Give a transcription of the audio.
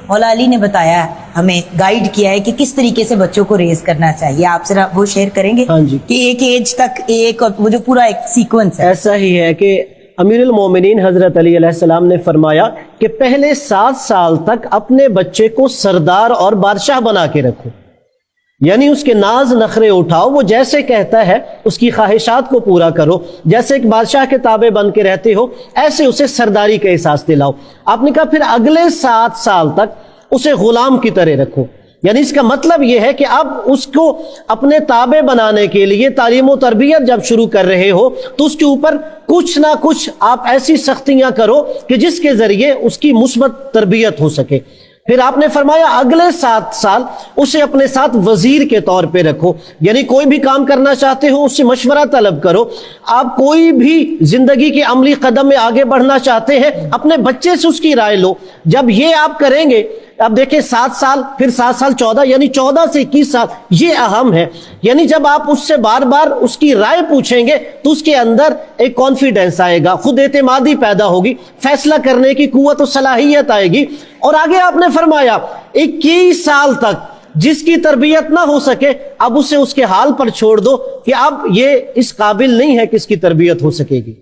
مولا علی نے بتایا ہے، ہمیں گائیڈ کیا ہے کہ کس طریقے سے بچوں کو ریز کرنا چاہیے، آپ ذرا وہ شیئر کریں گے؟ ہاں جی، کہ ایک ایج تک ایک، اور وہ جو پورا ایک سیکوینس ہے۔ ایسا ہی ہے کہ امیر المومنین حضرت علی علیہ السلام نے فرمایا کہ پہلے 7 سال تک اپنے بچے کو سردار اور بادشاہ بنا کے رکھو، یعنی اس کے ناز نخرے اٹھاؤ، وہ جیسے کہتا ہے اس کی خواہشات کو پورا کرو، جیسے ایک بادشاہ کے تابع بن کے رہتے ہو ایسے اسے سرداری کا احساس دلاؤ۔ آپ نے کہا پھر اگلے 7 سال تک اسے غلام کی طرح رکھو، یعنی اس کا مطلب یہ ہے کہ اب اس کو اپنے تابع بنانے کے لیے تعلیم و تربیت جب شروع کر رہے ہو تو اس کے اوپر کچھ نہ کچھ آپ ایسی سختیاں کرو کہ جس کے ذریعے اس کی مثبت تربیت ہو سکے۔ پھر آپ نے فرمایا اگلے 7 سال اسے اپنے ساتھ وزیر کے طور پہ رکھو، یعنی کوئی بھی کام کرنا چاہتے ہو اس سے مشورہ طلب کرو، آپ کوئی بھی زندگی کے عملی قدم میں آگے بڑھنا چاہتے ہیں اپنے بچے سے اس کی رائے لو۔ جب یہ آپ کریں گے، اب دیکھیں 7 سال پھر 7 سال 14، یعنی 14 سے 21 سال یہ اہم ہے، یعنی جب آپ اس سے بار بار اس کی رائے پوچھیں گے تو اس کے اندر ایک کانفیڈنس آئے گا، خود اعتمادی پیدا ہوگی، فیصلہ کرنے کی قوت و صلاحیت آئے گی۔ اور آگے آپ نے فرمایا 21 سال تک جس کی تربیت نہ ہو سکے اب اسے اس کے حال پر چھوڑ دو کہ اب یہ اس قابل نہیں ہے کہ اس کی تربیت ہو سکے گی۔